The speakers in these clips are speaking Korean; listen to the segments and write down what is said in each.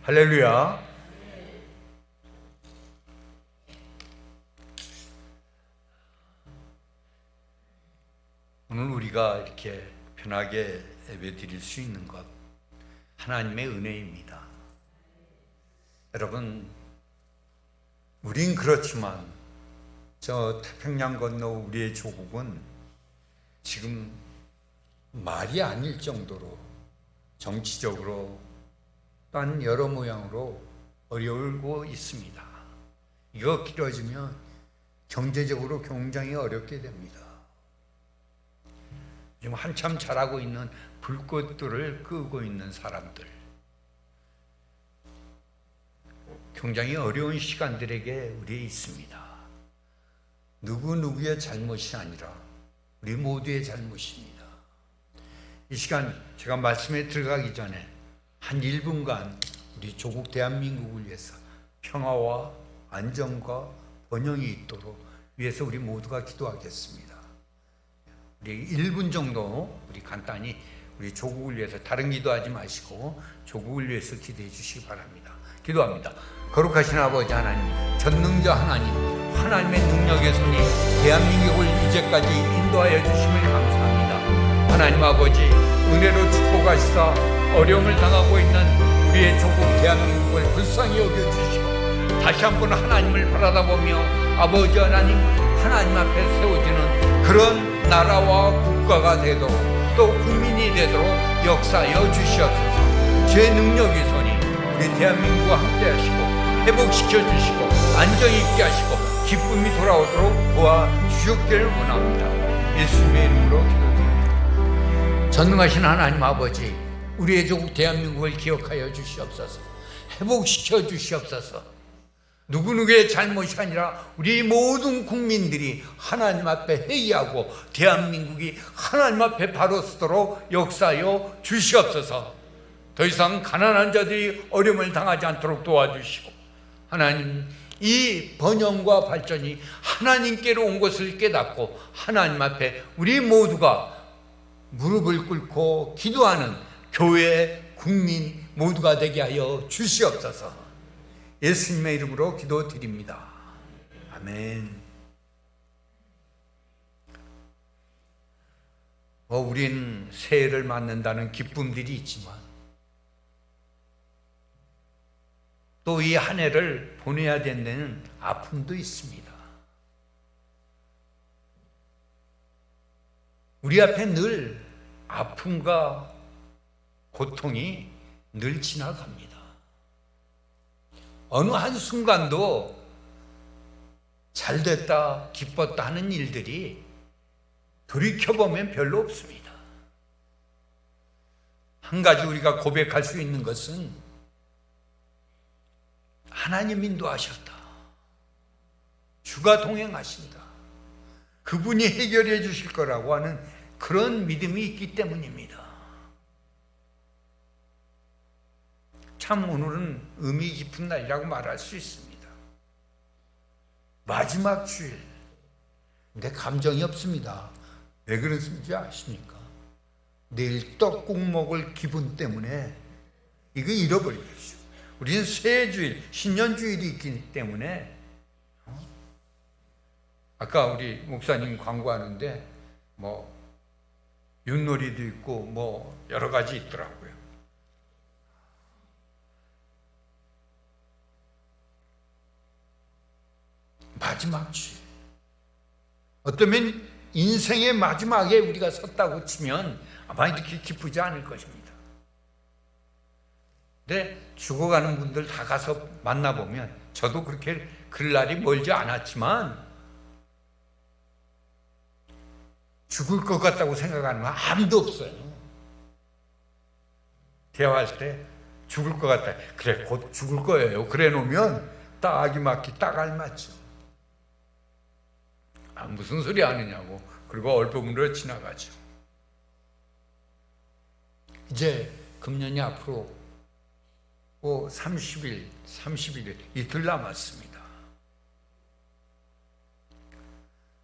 할렐루야. 오늘 우리가 이렇게 편하게 예배 드릴 수 있는 것 하나님의 은혜입니다. 여러분, 우린 그렇지만 저 태평양 건너 우리의 조국은 지금 말이 아닐 정도로 정치적으로 또한 여러 모양으로 어려울고 있습니다. 이거 길어지면 경제적으로 굉장히 어렵게 됩니다. 지금 한참 자라고 있는 불꽃들을 끄고 있는 사람들, 굉장히 어려운 시간들에게 우리에 있습니다. 누구누구의 잘못이 아니라 우리 모두의 잘못입니다. 이 시간 제가 말씀에 들어가기 전에 한 1분간 우리 조국 대한민국을 위해서 평화와 안정과 번영이 있도록 위해서 우리 모두가 기도하겠습니다. 우리 1분 정도 우리 간단히 우리 조국을 위해서 다른 기도하지 마시고 조국을 위해서 기도해 주시기 바랍니다. 기도합니다. 거룩하신 아버지 하나님, 전능자 하나님, 하나님의 능력의 손이 대한민국을 이제까지 인도하여 주심을 감사합니다. 하나님 아버지, 은혜로 축복하시사 어려움을 당하고 있는 우리의 조국 대한민국을 불쌍히 여겨주시고 다시 한번 하나님을 바라다보며 아버지 하나님, 하나님 앞에 세워지는 그런 나라와 국가가 되도록 또 국민이 되도록 역사하여 주시옵소서. 주의 능력의 손이 우리 대한민국과 함께 하시고 회복시켜 주시고 안정 있게 하시고 기쁨이 돌아오도록 도와주셨기를 원합니다. 예수님의 이름으로 기도드립니다. 전능하신 하나님 아버지, 우리의 조국 대한민국을 기억하여 주시옵소서. 회복시켜 주시옵소서. 누구누구의 잘못이 아니라 우리 모든 국민들이 하나님 앞에 회의하고 대한민국이 하나님 앞에 바로 서도록 역사하여 주시옵소서. 더 이상 가난한 자들이 어려움을 당하지 않도록 도와주시고 하나님, 이 번영과 발전이 하나님께로 온 것을 깨닫고 하나님 앞에 우리 모두가 무릎을 꿇고 기도하는 교회, 국민 모두가 되게 하여 주시옵소서. 예수님의 이름으로 기도드립니다. 아멘. 우린 새해를 맞는다는 기쁨들이 있지만 또 이 한 해를 보내야 되는 아픔도 있습니다. 우리 앞에 늘 아픔과 고통이 늘 지나갑니다. 어느 한순간도 잘됐다, 기뻤다 하는 일들이 돌이켜보면 별로 없습니다. 한 가지 우리가 고백할 수 있는 것은 하나님 인도하셨다. 주가 동행하신다. 그분이 해결해 주실 거라고 하는 그런 믿음이 있기 때문입니다. 참 오늘은 의미 깊은 날이라고 말할 수 있습니다. 마지막 주일. 근데 감정이 없습니다. 왜 그런지 아십니까? 내일 떡국 먹을 기분 때문에 이거 잃어버리겠죠. 우리는 새해주일, 신년주일이 있기 때문에 아까 우리 목사님 광고하는데 뭐 윷놀이도 있고 뭐 여러 가지 있더라고요. 마지막 주일. 어쩌면 인생의 마지막에 우리가 섰다고 치면 아마 이렇게 기쁘지 않을 것입니다. 근데 죽어가는 분들 다 가서 만나보면 저도 그렇게 그럴 날이 멀지 않았지만 죽을 것 같다고 생각하는 건 아무도 없어요. 대화할 때 죽을 것 같다. 그래, 곧 죽을 거예요. 그래 놓으면 딱이 맞기 딱 알맞죠. 무슨 소리 하느냐고. 그리고 얼버무려 지나가죠. 이제 금년이 앞으로 30일 이틀 남았습니다.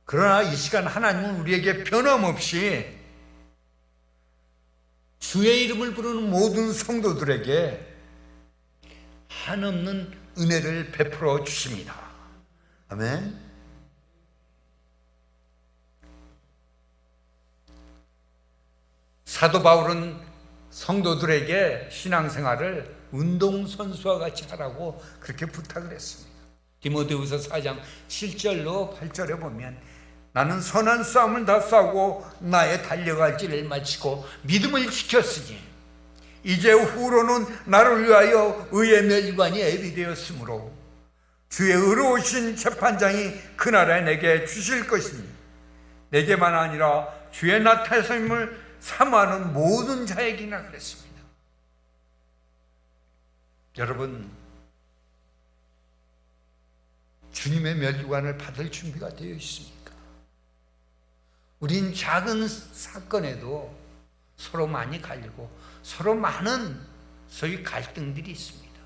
그러나 이 시간 하나님은 우리에게 변함없이 주의 이름을 부르는 모든 성도들에게 한없는 은혜를 베풀어 주십니다. 아멘. 사도 바울은 성도들에게 신앙생활을 운동선수와 같이 하라고 그렇게 부탁을 했습니다. 디모데후서 4장 7절로 8절에 보면 나는 선한 싸움을 다 싸우고 나의 달려갈 길을 마치고 믿음을 지켰으니 이제 후로는 나를 위하여 의의 멸관이 예비되었으므로 주의 의로우신 재판장이 그날에 내게 주실 것이니 내게만 아니라 주의 나타나심을 사모하는 모든 자에게나 그랬습니다. 여러분, 주님의 멸관을 받을 준비가 되어 있습니까? 우린 작은 사건에도 서로 많이 갈리고 서로 많은 소위 갈등들이 있습니다.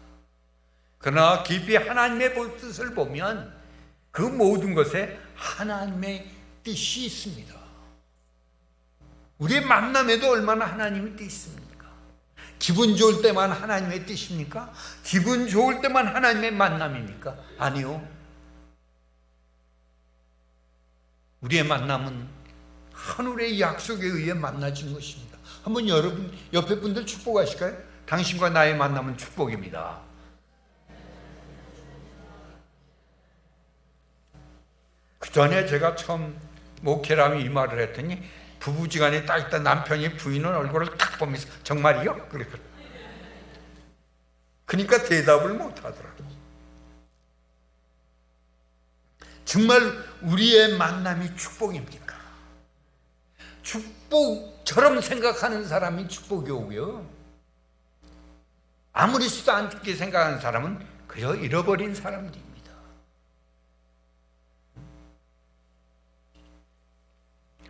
그러나 깊이 하나님의 뜻을 보면 그 모든 것에 하나님의 뜻이 있습니다. 우리의 만남에도 얼마나 하나님의 뜻이 있습니까? 기분 좋을 때만 하나님의 뜻입니까? 기분 좋을 때만 하나님의 만남입니까? 아니요. 우리의 만남은 하늘의 약속에 의해 만나진 것입니다. 한번 여러분 옆에 분들 축복하실까요? 당신과 나의 만남은 축복입니다. 그 전에 제가 처음 목회라며 이 말을 했더니 부부지간에 딱 있다 남편이 부인의 얼굴을 딱 보면서 정말이요? 그랬거든요. 그러니까 대답을 못 하더라고요. 정말 우리의 만남이 축복입니까? 축복처럼 생각하는 사람이 축복이 오고요, 아무렇지도 않게 생각하는 사람은 그저 잃어버린 사람들입니다.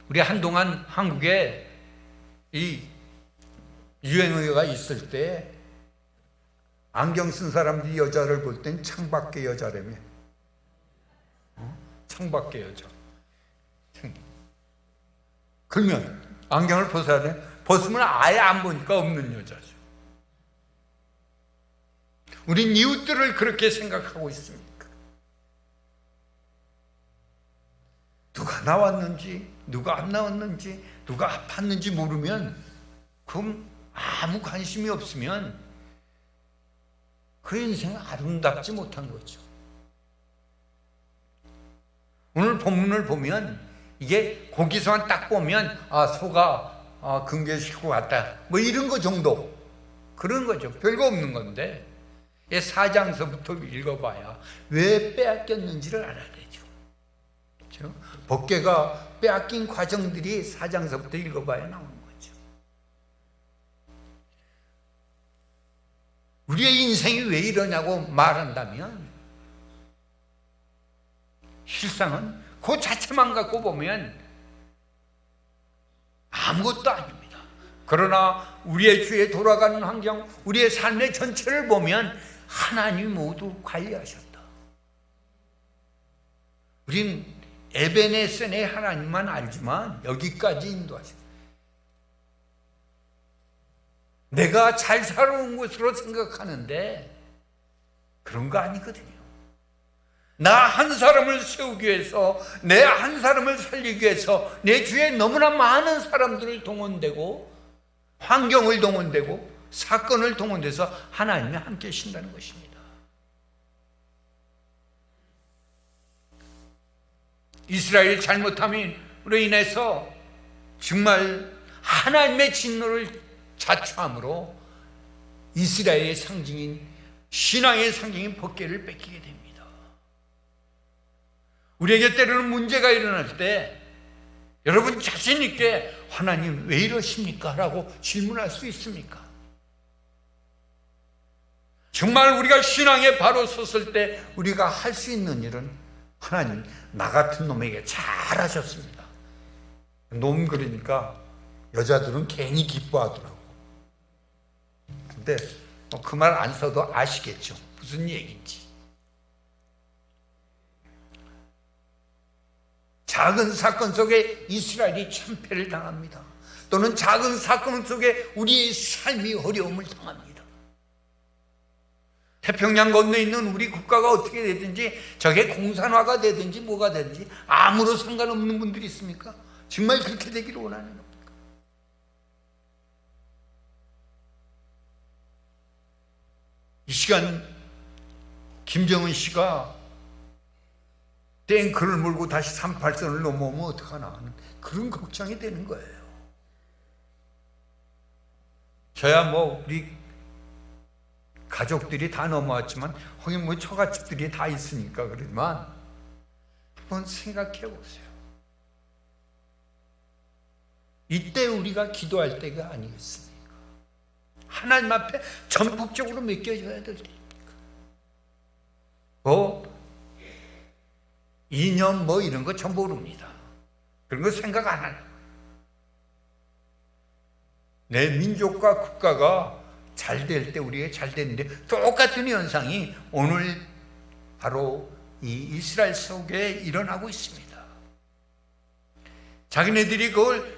우리 한동안 한국에 이 유행어가 있을 때 안경 쓴 사람들이 여자를 볼 땐 창밖의 여자라며. 창밖의 여자. 그러면 안경을 벗어야 돼? 벗으면 아예 안 보니까 없는 여자죠. 우린 이웃들을 그렇게 생각하고 있습니까? 누가 나왔는지 누가 안 나왔는지 누가 아팠는지 모르면, 그럼 아무 관심이 없으면 그 인생은 아름답지 못한 거죠. 오늘 본문을 보면 이게 거기서만 딱 보면 소가 금괴 싣고 왔다 뭐 이런 거 정도, 그런 거죠. 별거 없는 건데 4장서부터 읽어봐야 왜 빼앗겼는지를 알아야 되죠. 그렇죠? 법궤가 빼앗긴 과정들이 4장서부터 읽어봐야 나오는 거죠. 우리의 인생이 왜 이러냐고 말한다면 실상은 그 자체만 갖고 보면 아무것도 아닙니다. 그러나 우리의 주에 돌아가는 환경, 우리의 삶의 전체를 보면 하나님이 모두 관리하셨다. 우린 에베네센의 하나님만 알지만 여기까지 인도하셨다. 내가 잘 살아온 것으로 생각하는데 그런 거 아니거든요. 나 한 사람을 세우기 위해서, 내 한 사람을 살리기 위해서 내 주위에 너무나 많은 사람들을 동원되고 환경을 동원되고 사건을 동원돼서 하나님이 함께 하신다는 것입니다. 이스라엘 잘못함으로 인해서 정말 하나님의 진노를 자초함으로 이스라엘의 상징인, 신앙의 상징인 법궤를 뺏기게 됩니다. 우리에게 때로는 문제가 일어날 때 여러분 자신 있게 하나님 왜 이러십니까? 라고 질문할 수 있습니까? 정말 우리가 신앙에 바로 섰을 때 우리가 할 수 있는 일은 하나님 나 같은 놈에게 잘하셨습니다. 놈 그러니까 여자들은 괜히 기뻐하더라고. 근데 그 말 안 써도 아시겠죠? 무슨 얘기인지. 작은 사건 속에 이스라엘이 참패를 당합니다. 또는 작은 사건 속에 우리의 삶이 어려움을 당합니다. 태평양 건너에 있는 우리 국가가 어떻게 되든지 저게 공산화가 되든지 뭐가 되든지 아무런 상관없는 분들이 있습니까? 정말 그렇게 되기를 원하는 겁니까? 이 시간 김정은 씨가 탱크를 몰고 다시 38선을 넘어오면 어떡하나 하는 그런 걱정이 되는 거예요. 저야 뭐 우리 가족들이 다 넘어왔지만 거기 뭐 처갓집들이 다 있으니까 그러지만 한번 생각해 보세요. 이때 우리가 기도할 때가 아니겠습니까? 하나님 앞에 전폭적으로 맡겨져야 될 때입니까? 뭐 이념 뭐 이런 거 전부 모릅니다. 그런 거 생각 안 하는 내 민족과 국가가 잘 될 때 우리가 잘 되는데 똑같은 현상이 오늘 바로 이 이스라엘 속에 일어나고 있습니다. 자기네들이 그걸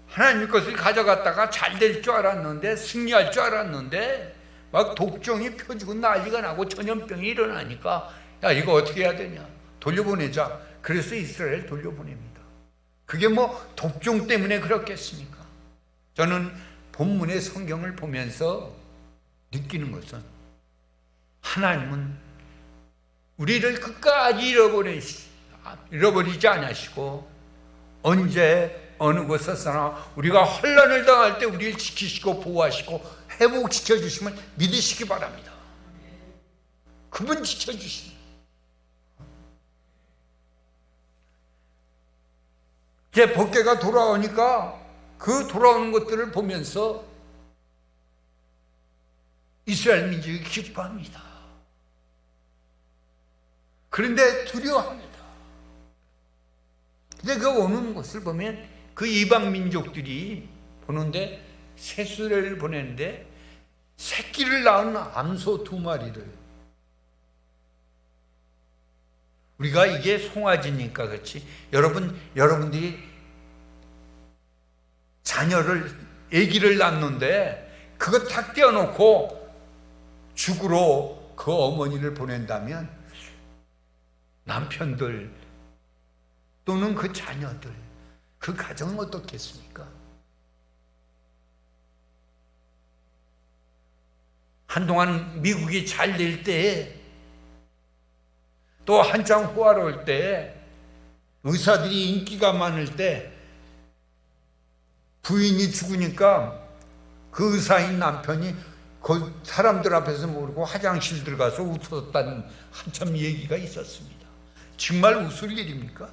하나님 것을 가져갔다가 잘 될 줄 알았는데 승리할 줄 알았는데 막 독종이 펴지고 난리가 나고 전염병이 일어나니까 야 이거 어떻게 해야 되냐 돌려보내자. 그래서 이스라엘 돌려보냅니다. 그게 뭐 독종 때문에 그렇겠습니까? 저는 본문의 성경을 보면서 느끼는 것은 하나님은 우리를 끝까지 잃어버리지 않으시고 언제 어느 곳에서나 우리가 혼란을 당할 때 우리를 지키시고 보호하시고 회복시켜 주심을 믿으시기 바랍니다. 그분 지켜주시니 이제 법궤가 돌아오니까 그 돌아오는 것들을 보면서 이스라엘 민족이 기뻐합니다. 그런데 두려워합니다. 근데 그 오는 것을 보면 그 이방 민족들이 보는데 새수레를 보내는데 새끼를 낳은 암소 2마리를 우리가 이게 송아지니까 그렇지 여러분들이 아기를 낳는데 그거 탁 떼어놓고 죽으러 그 어머니를 보낸다면 남편들 또는 그 자녀들 그 가정은 어떻겠습니까? 한동안 미국이 잘 될 때에 또 한창 호화로울 때에 의사들이 인기가 많을 때 부인이 죽으니까 그 의사인 남편이 그 사람들 앞에서 모르고 화장실 들어가서 웃었다는 한참 얘기가 있었습니다. 정말 웃을 일입니까?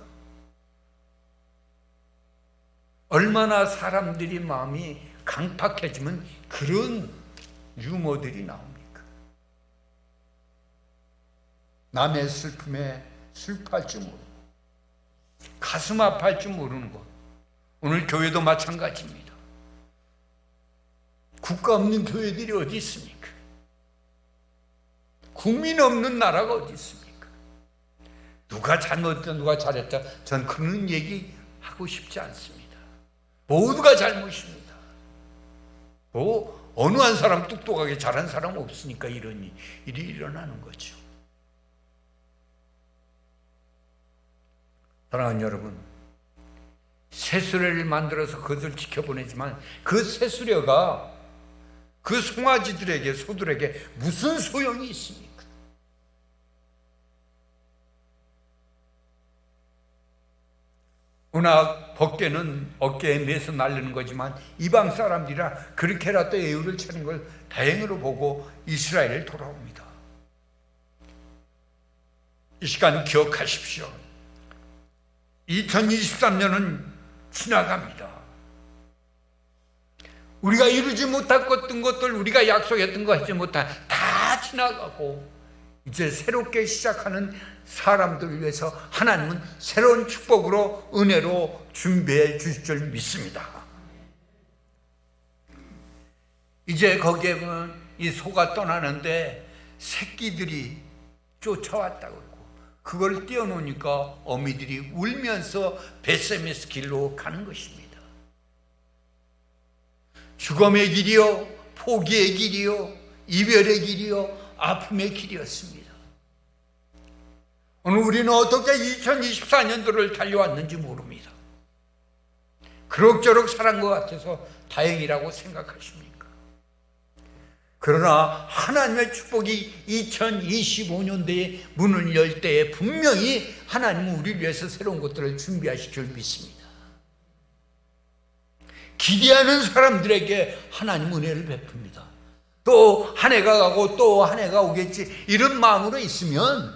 얼마나 사람들이 마음이 강팍해지면 그런 유머들이 나옵니까? 남의 슬픔에 슬퍼할 줄 모르고 가슴 아파할 줄 모르는 것. 오늘 교회도 마찬가지입니다. 국가 없는 교회들이 어디 있습니까? 국민 없는 나라가 어디 있습니까? 누가 잘못했다 누가 잘했다 전 그런 얘기 하고 싶지 않습니다. 모두가 잘못입니다. 어느 한 사람 똑똑하게 잘한 사람 없으니까 이런 일이 일어나는 거죠. 사랑하는 여러분, 새수레를 만들어서 그것을 지켜보내지만 그 새수레가 그 송아지들에게 소들에게 무슨 소용이 있습니까? 워낙 법궤는 어깨에 매서 날리는 거지만 이방 사람들이라 그렇게라도 애우를 차는 걸 다행으로 보고 이스라엘을 돌아옵니다. 이 시간 기억하십시오. 2023년은 지나갑니다. 우리가 이루지 못했던 것들, 우리가 약속했던 거 하지 못한 다 지나가고 이제 새롭게 시작하는 사람들을 위해서 하나님은 새로운 축복으로 은혜로 준비해 주실 줄 믿습니다. 이제 거기에 보면 이 소가 떠나는데 새끼들이 쫓아왔다고 그러고 그걸 띄워놓으니까 어미들이 울면서 벳세메스 길로 가는 것입니다. 죽음의 길이요, 포기의 길이요, 이별의 길이요, 아픔의 길이었습니다. 오늘 우리는 어떻게 2024년도를 달려왔는지 모릅니다. 그럭저럭 살은 것 같아서 다행이라고 생각하십니까? 그러나 하나님의 축복이 2025년도에 문을 열 때에 분명히 하나님은 우리를 위해서 새로운 것들을 준비하실 줄 믿습니다. 기대하는 사람들에게 하나님 은혜를 베풉니다. 또 한 해가 가고 또 한 해가 오겠지, 이런 마음으로 있으면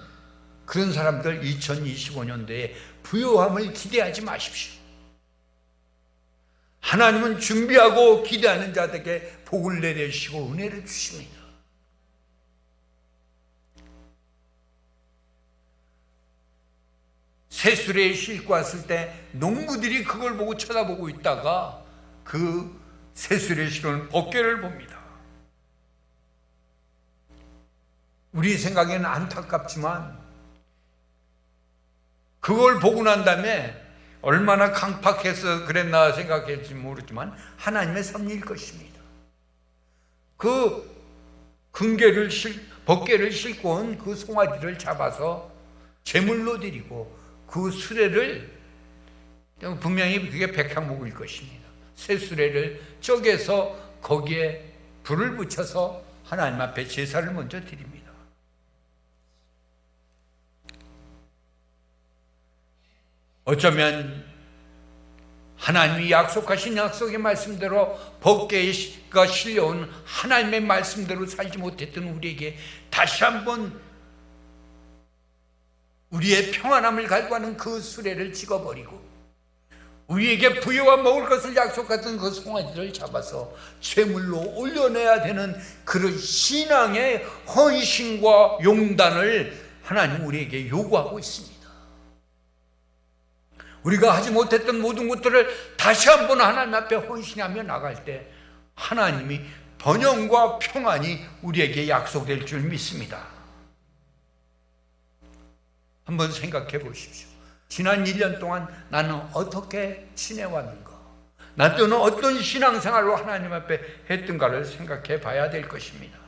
그런 사람들 2025년도에 부요함을 기대하지 마십시오. 하나님은 준비하고 기대하는 자들에게 복을 내려주시고 은혜를 주십니다. 새수레에 싣고 왔을 때 농부들이 그걸 보고 쳐다보고 있다가 그 새수레에 싣고는 벗개를 봅니다. 우리 생각에는 안타깝지만 그걸 보고 난 다음에 얼마나 강팍해서 그랬나 생각할지 모르지만 하나님의 섭리일 것입니다. 그 벗개를 싣고 온 그 송아지를 잡아서 제물로 드리고 그 수레를, 분명히 그게 백향목일 것입니다. 새 수레를 쪼개서 거기에 불을 붙여서 하나님 앞에 제사를 먼저 드립니다. 어쩌면 하나님이 약속하신 약속의 말씀대로 벗개가 실려온 하나님의 말씀대로 살지 못했던 우리에게 다시 한번 우리의 평안함을 갈구하는 그 수레를 찍어버리고 우리에게 부여와 먹을 것을 약속했던 그 송아지를 잡아서 제물로 올려내야 되는 그런 신앙의 헌신과 용단을 하나님 우리에게 요구하고 있습니다. 우리가 하지 못했던 모든 것들을 다시 한번 하나님 앞에 헌신하며 나갈 때 하나님이 번영과 평안이 우리에게 약속될 줄 믿습니다. 한번 생각해 보십시오. 지난 1년 동안 나는 어떻게 지내왔는가? 나 또는 어떤 신앙생활로 하나님 앞에 했던가를 생각해 봐야 될 것입니다.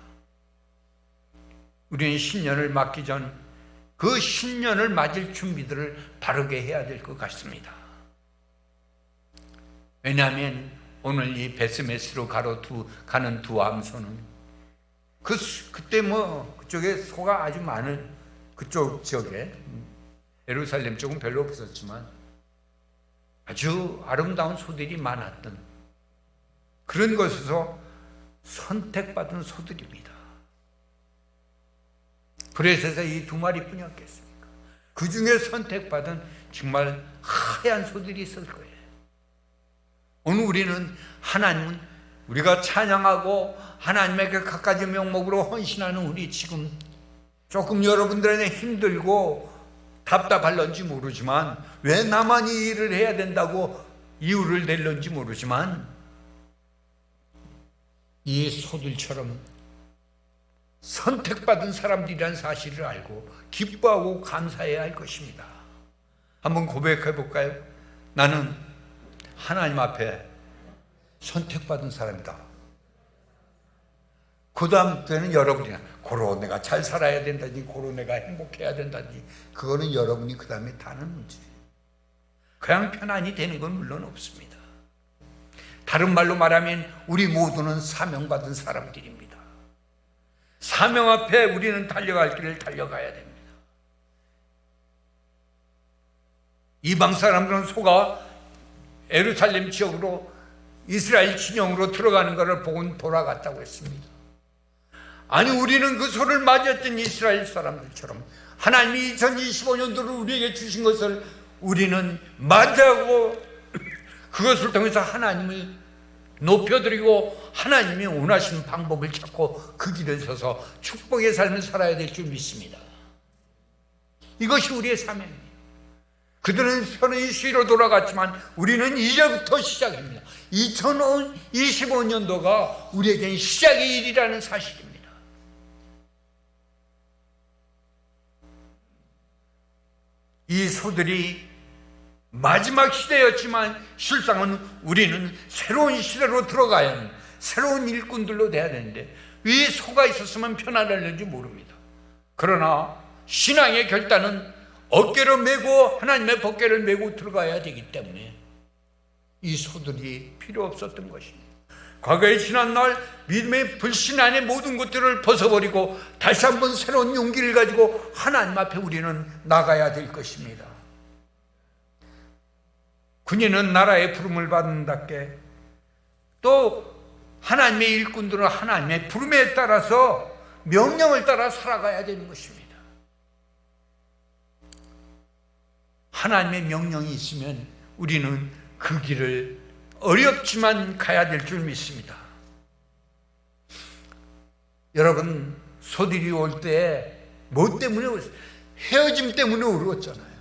우리는 신년을 맞기 전 그 신년을 맞을 준비들을 바르게 해야 될 것 같습니다. 왜냐하면 오늘 이 베스메스로 가는 두 암소는 그때 그쪽에 소가 아주 많은 그쪽 지역에, 예루살렘 쪽은 별로 없었지만 아주 아름다운 소들이 많았던 그런 곳에서 선택받은 소들입니다. 그래서 이 두 마리뿐이었겠습니까? 그 중에 선택받은 정말 하얀 소들이 있을 거예요. 오늘 우리는 하나님은 우리가 찬양하고 하나님에게 갖가지 명목으로 헌신하는 우리 지금 조금 여러분들에게 힘들고 답답할런지 모르지만, 왜 나만 이 일을 해야 된다고 이유를 낼런지 모르지만, 이 소들처럼 선택받은 사람들이란 사실을 알고 기뻐하고 감사해야 할 것입니다. 한번 고백해 볼까요? 나는 하나님 앞에 선택받은 사람이다. 그 다음 때는 여러분이 고로 내가 잘 살아야 된다든지 고로 내가 행복해야 된다든지 그거는 여러분이 그 다음에 다는 문제. 그냥 편안히 되는 건 물론 없습니다. 다른 말로 말하면 우리 모두는 사명받은 사람들입니다. 사명 앞에 우리는 달려갈 길을 달려가야 됩니다. 이방 사람들은 소가 예루살렘 지역으로 이스라엘 진영으로 들어가는 것을 보고 돌아갔다고 했습니다. 아니, 우리는 그 소를 맞이했던 이스라엘 사람들처럼 하나님이 2025년도를 우리에게 주신 것을 우리는 맞이하고 그것을 통해서 하나님을 높여드리고 하나님이 원하시는 방법을 찾고 그 길을 서서 축복의 삶을 살아야 될 줄 믿습니다. 이것이 우리의 사명입니다. 그들은 편히 쉬러 돌아갔지만 우리는 이제부터 시작입니다. 2025년도가 우리에겐 시작의 일이라는 사실입니다. 이 소들이 마지막 시대였지만 실상은 우리는 새로운 시대로 들어가야 하는 새로운 일꾼들로 돼야 되는데 위에 소가 있었으면 편안했는지 모릅니다. 그러나 신앙의 결단은 어깨로 메고 하나님의 법궤를 메고 들어가야 되기 때문에 이 소들이 필요 없었던 것입니다. 과거에 지난 날 믿음의 불신 안에 모든 것들을 벗어버리고 다시 한번 새로운 용기를 가지고 하나님 앞에 우리는 나가야 될 것입니다. 군인은 나라의 부름을 받는답게 또 하나님의 일꾼들은 하나님의 부름에 따라서 명령을 따라 살아가야 되는 것입니다. 하나님의 명령이 있으면 우리는 그 길을 어렵지만 가야 될 줄 믿습니다. 여러분, 소들이 올 때 뭐 때문에 헤어짐 때문에 울었잖아요.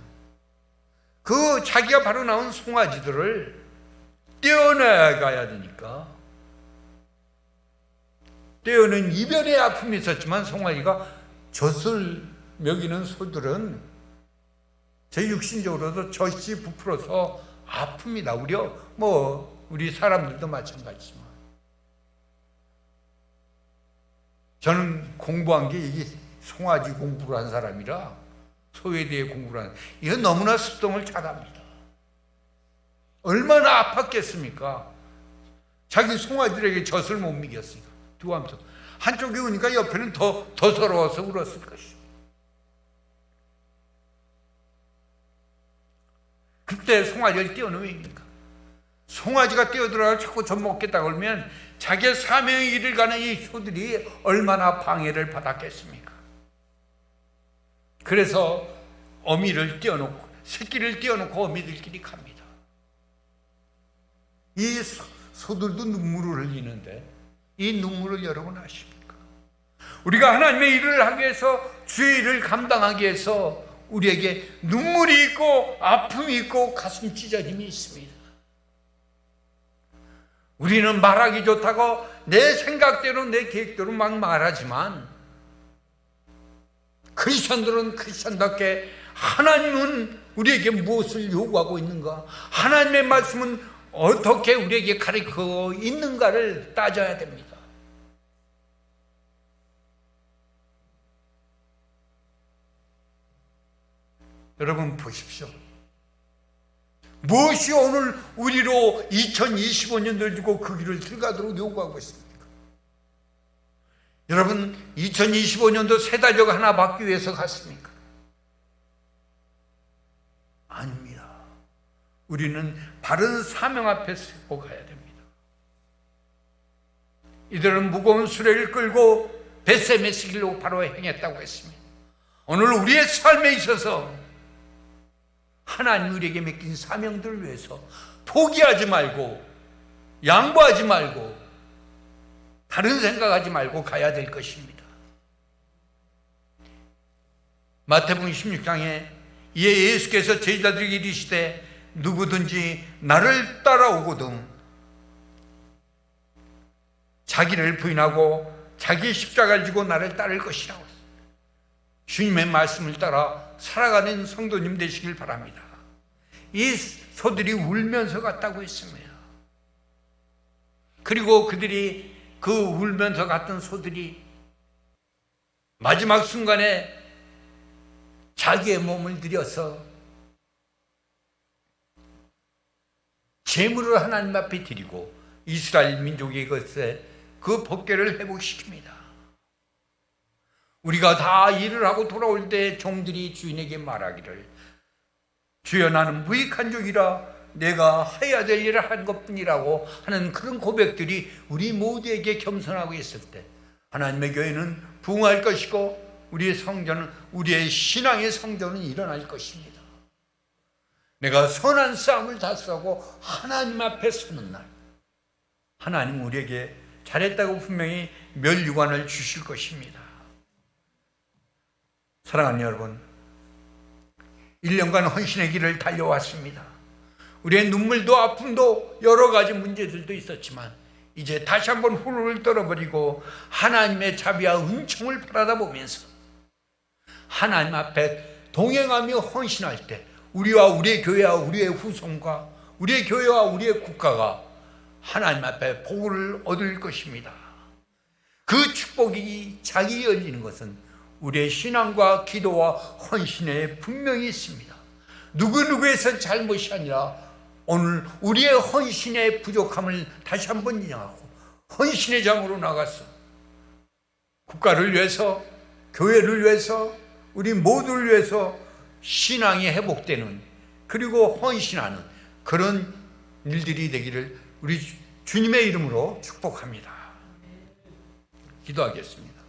그 자기가 바로 나온 송아지들을 떼어나가야 되니까, 떼어는 이별의 아픔이 있었지만 송아지가 젖을 먹이는 소들은 제 육신적으로도 젖이 부풀어서 아픕니다. 우리 사람들도 마찬가지지만 저는 공부한 게 이게 송아지 공부를 한 사람이라 소에 대해 공부를 하는, 이건 너무나 습성을 잘합니다. 얼마나 아팠겠습니까? 자기 송아지들에게 젖을 못 먹였으니까 두고 하면서 한쪽이 우니까 옆에는 더 서러워서 울었을 것이죠. 그때 송아지를 떼어놓으면 됩니까? 송아지가 뛰어들어가 자꾸 젖 먹겠다고 그러면 자기의 사명의 길을 가는 이 소들이 얼마나 방해를 받았겠습니까? 그래서 어미를 떼어놓고, 새끼를 떼어놓고 어미들끼리 갑니다. 이 소들도 눈물을 흘리는데 이 눈물을 여러분 아십니까? 우리가 하나님의 일을 하기 위해서, 주의 일을 감당하기 위해서 우리에게 눈물이 있고 아픔이 있고 가슴 찢어짐이 있습니다. 우리는 말하기 좋다고 내 생각대로 내 계획대로 막 말하지만 크리스천들은 크리스천답게 하나님은 우리에게 무엇을 요구하고 있는가, 하나님의 말씀은 어떻게 우리에게 가르치고 있는가를 따져야 됩니다. 여러분 보십시오. 무엇이 오늘 우리로 2025년을 두고 그 길을 들어가도록 요구하고 있습니까? 여러분, 2025년도 세 달력 하나 받기 위해서 갔습니까? 아닙니다. 우리는 바른 사명 앞에 서고 가야 됩니다. 이들은 무거운 수레를 끌고 벳셈의 길로 바로 행했다고 했습니다. 오늘 우리의 삶에 있어서 하나님 우리에게 맡긴 사명들을 위해서 포기하지 말고, 양보하지 말고, 다른 생각하지 말고 가야 될 것입니다. 마태복음 16장에 이에 예수께서 제자들에게 이르시되 누구든지 나를 따라오거든 자기를 부인하고 자기 십자가를 지고 나를 따를 것이라고. 주님의 말씀을 따라 살아가는 성도님 되시길 바랍니다. 이 소들이 울면서 갔다고 했습니다. 그리고 그들이 그 울면서 갔던 소들이 마지막 순간에 자기의 몸을 들여서 제물을 하나님 앞에 드리고 이스라엘 민족의 것에 그 법궤를 회복시킵니다. 우리가 다 일을 하고 돌아올 때 종들이 주인에게 말하기를 주여 나는 무익한 종이라 내가 해야 될 일을 한 것뿐이라고 하는 그런 고백들이 우리 모두에게 겸손하고 있을 때 하나님의 교회는 부흥할 것이고 우리의 성전은, 우리의 신앙의 성전은 일어날 것입니다. 내가 선한 싸움을 다 싸고 하나님 앞에 서는 날 하나님 우리에게 잘했다고 분명히 멸류관을 주실 것입니다. 사랑하는 여러분, 1년간 헌신의 길을 달려왔습니다. 우리의 눈물도 아픔도 여러 가지 문제들도 있었지만 이제 다시 한번 훌훌 떨어버리고 하나님의 자비와 은총을 바라다 보면서 하나님 앞에 동행하며 헌신할 때 우리와 우리의 교회와 우리의 후손과 우리의 교회와 우리의 국가가 하나님 앞에 복을 얻을 것입니다. 그 축복이 자기 열리는 것은 우리의 신앙과 기도와 헌신에 분명히 있습니다. 누구누구에서 잘못이 아니라 오늘 우리의 헌신의 부족함을 다시 한번 인정하고 헌신의 장으로 나가서 국가를 위해서, 교회를 위해서, 우리 모두를 위해서 신앙이 회복되는, 그리고 헌신하는 그런 일들이 되기를 우리 주님의 이름으로 축복합니다. 기도하겠습니다.